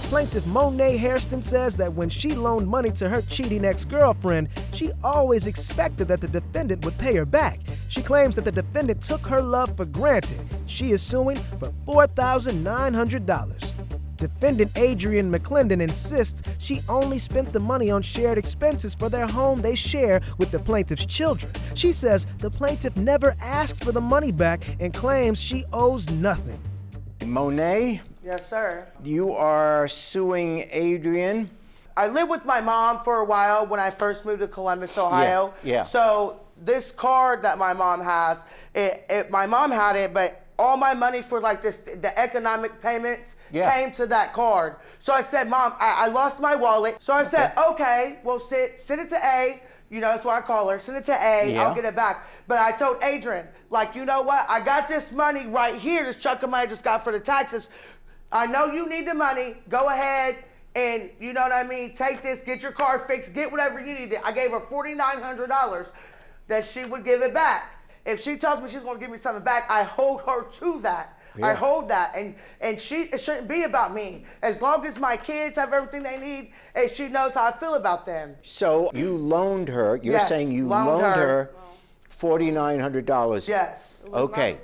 Plaintiff Monet Hairston says that when she loaned money to her cheating ex-girlfriend, she always expected that the defendant would pay her back. She claims that the defendant took her love for granted. She is suing for $4,900. Defendant Adrian McClendon insists she only spent the money on shared expenses for their home they share with the plaintiff's children. She says the plaintiff never asked for the money back and claims she owes nothing. Monet? Yes, sir. You are suing Adrian? I lived with my mom for a while when I first moved to Columbus, Ohio. Yeah. So this card that my mom has, my mom had it, but all my money for like the economic payments came to that card. So I said, Mom, I lost my wallet. So I said, okay, well, send it to A. You know, that's what I call her. Send it to A, I'll get it back. But I told Adrian, like, you know what? I got this money right here, this chunk of money I just got for the taxes. I know you need the money. Go ahead and, you know what I mean, take this, get your car fixed, get whatever you need. I gave her $4,900 that she would give it back. If she tells me she's going to give me something back, I hold her to that. I hold that. And it shouldn't be about me. As long as my kids have everything they need, and she knows how I feel about them. So you loaned her, you're saying you loaned her $4,900. Yes. Okay.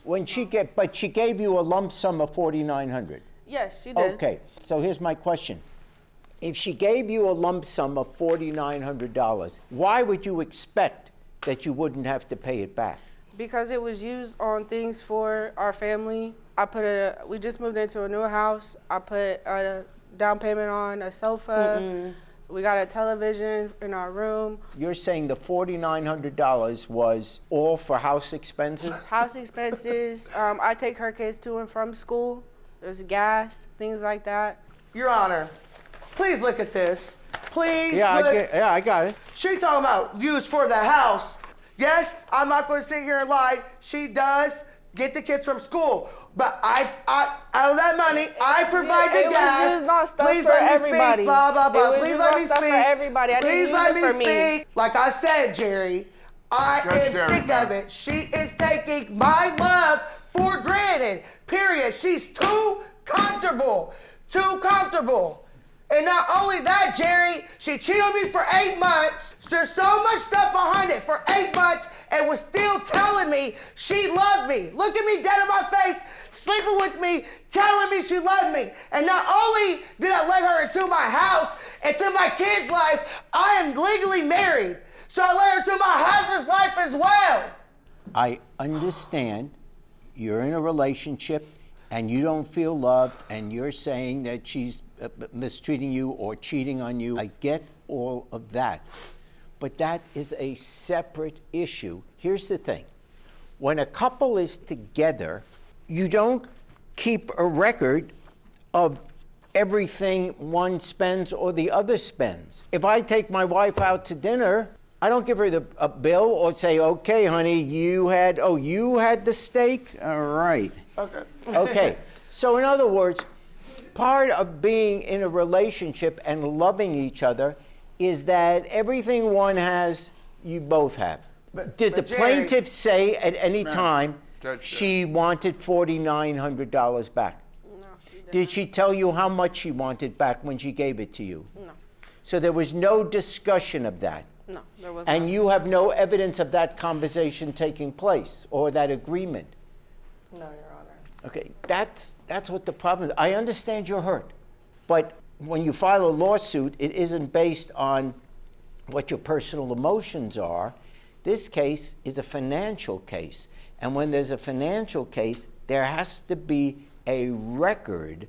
But she gave you a lump sum of $4,900. Yes, she did. Okay. So here's my question. If she gave you a lump sum of $4,900, why would you expect that you wouldn't have to pay it back? Because it was used on things for our family. We just moved into a new house. I put a down payment on a sofa. We got a television in our room. You're saying the $4,900 was all for house expenses? House expenses. I take her kids to and from school. There's gas, things like that. Your Honor, please look at this. Please look. I got it. She talking about used for the house. Yes, I'm not going to sit here and lie. She does get the kids from school. But out of that money, I provide the gas. It was used on stuff Please for let me everybody. Speak, blah, blah, blah. It was Please used let on me stuff speak. for everybody. I didn't Please use let it me for speak. me. Like I said, Jerry, I am sick of it. She is taking my love for granted. Period. She's too comfortable. Too comfortable. And not only that, Jerry, she cheated on me for 8 months. There's so much stuff behind it for 8 months and was still telling me she loved me. Looking me dead in my face, sleeping with me, telling me she loved me. And not only did I let her into my house, into my kid's life, I am legally married. So I let her into my husband's life as well. I understand you're in a relationship and you don't feel loved and you're saying that she's mistreating you or cheating on you. I get all of that. But that is a separate issue. Here's the thing. When a couple is together, you don't keep a record of everything one spends or the other spends. If I take my wife out to dinner, I don't give her a bill or say, okay, honey, you had the steak? All right. Okay. Okay. So in other words, part of being in a relationship and loving each other is that everything one has, you both have. Did the plaintiff say at any time she wanted $4,900 back? No, she didn't. Did she tell you how much she wanted back when she gave it to you? No. So there was no discussion of that? No, there was And not. you have no evidence of that conversation taking place or that agreement? No, Your Honor. Okay, that's what the problem is. I understand you're hurt, but when you file a lawsuit, it isn't based on what your personal emotions are. This case is a financial case, and when there's a financial case, there has to be a record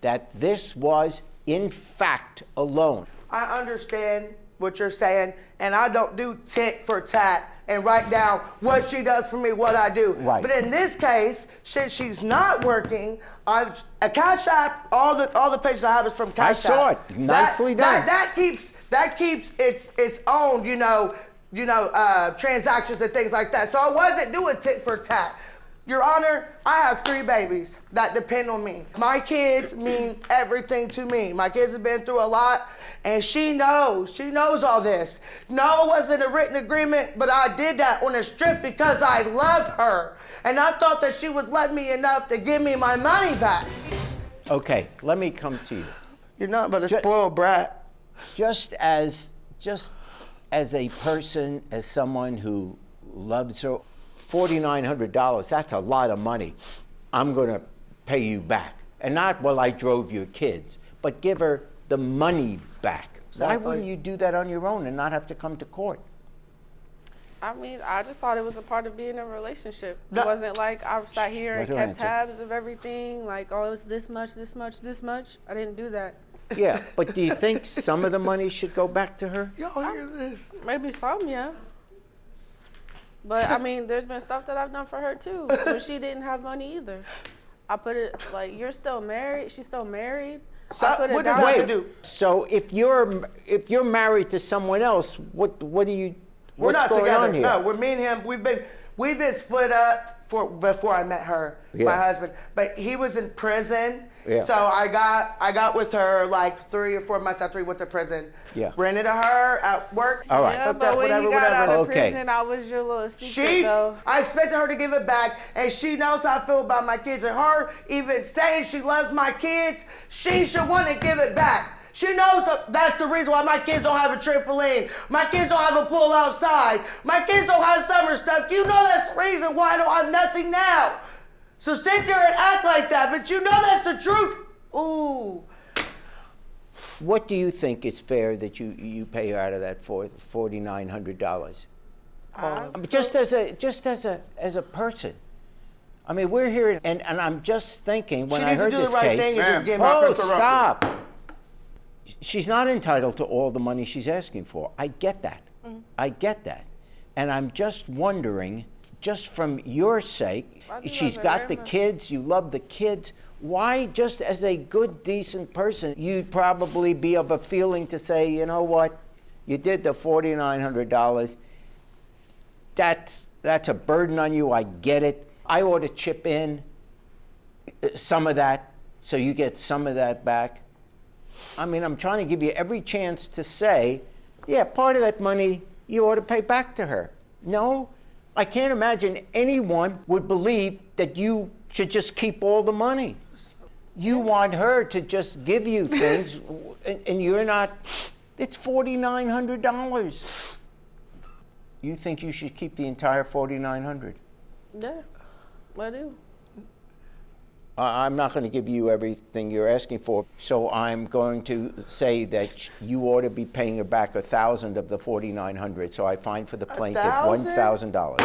that this was, in fact, a loan. I understand what you're saying, and I don't do tit for tat and write down what she does for me, what I do. Right. But in this case, since she's not working, I've a Cash App. All the pages I have is from Cash App. I saw it. Nicely done. That keeps its own, transactions and things like that. So I wasn't doing tit for tat. Your Honor, I have 3 babies that depend on me. My kids mean everything to me. My kids have been through a lot, and she knows all this. No, it wasn't a written agreement, but I did that on a strip because I love her. And I thought that she would love me enough to give me my money back. Okay, let me come to you. You're not but a spoiled brat. Just as a person, as someone who loves her, $4,900, that's a lot of money. I'm going to pay you back. And not, well, I drove your kids, but give her the money back. Why wouldn't you do that on your own and not have to come to court? I mean, I just thought it was a part of being in a relationship. It wasn't like I sat here and kept tabs of everything, like, oh, it's this much, this much, this much. I didn't do that. Yeah, but do you think some of the money should go back to her? Y'all hear this? Maybe some, yeah. But, I mean, there's been stuff that I've done for her, too, when she didn't have money either. I put it, like, you're still married, she's still married. So, what does that have to do? So if you're married to someone else, what do you? We're what's not going together. on here? No, me and him. We've been split up before I met her, my husband. But he was in prison, so I got with her like 3 or 4 months after he went to prison. Yeah. Rented to her at work. All right. Yeah, but when you got out of prison, I was your little secret, though. I expected her to give it back, and she knows how I feel about my kids. And her even saying she loves my kids, she should want to give it back. She knows that's the reason why my kids don't have a trampoline. My kids don't have a pool outside. My kids don't have summer stuff. You know that's the reason why I don't have nothing now. So sit there and act like that, but you know that's the truth. Ooh. What do you think is fair that you pay her out of that for $4,900? Just as a person. I mean, we're here, and I'm just thinking when I heard this case. Stop. She's not entitled to all the money she's asking for. I get that. I get that. And I'm just wondering, just from your sake, she's got the kids, you love the kids. Why, just as a good, decent person, you'd probably be of a feeling to say, you know what, you did the $4,900. That's a burden on you, I get it. I ought to chip in some of that so you get some of that back. I mean, I'm trying to give you every chance to say, yeah, part of that money you ought to pay back to her. No, I can't imagine anyone would believe that you should just keep all the money. You want her to just give you things, and you're not. It's $4,900. You think you should keep the entire $4,900? Yeah, I do. I'm not going to give you everything you're asking for, so I'm going to say that you ought to be paying her back $1,000 of the $4,900. So I fine for the plaintiff $1,000.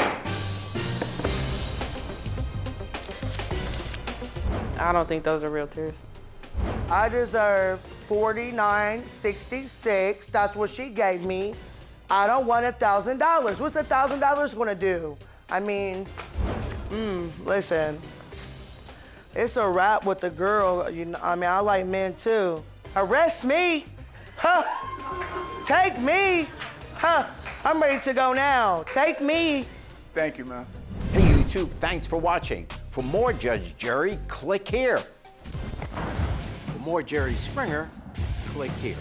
I don't think those are real tears. I deserve $49.66. That's what she gave me. I don't want $1,000. What's $1,000 going to do? I mean, listen. It's a wrap with the girl. You know, I mean, I like men too. Arrest me, huh? Take me, huh? I'm ready to go now. Take me. Thank you, man. Hey, YouTube, thanks for watching. For more Judge Jerry, click here. For more Jerry Springer, click here.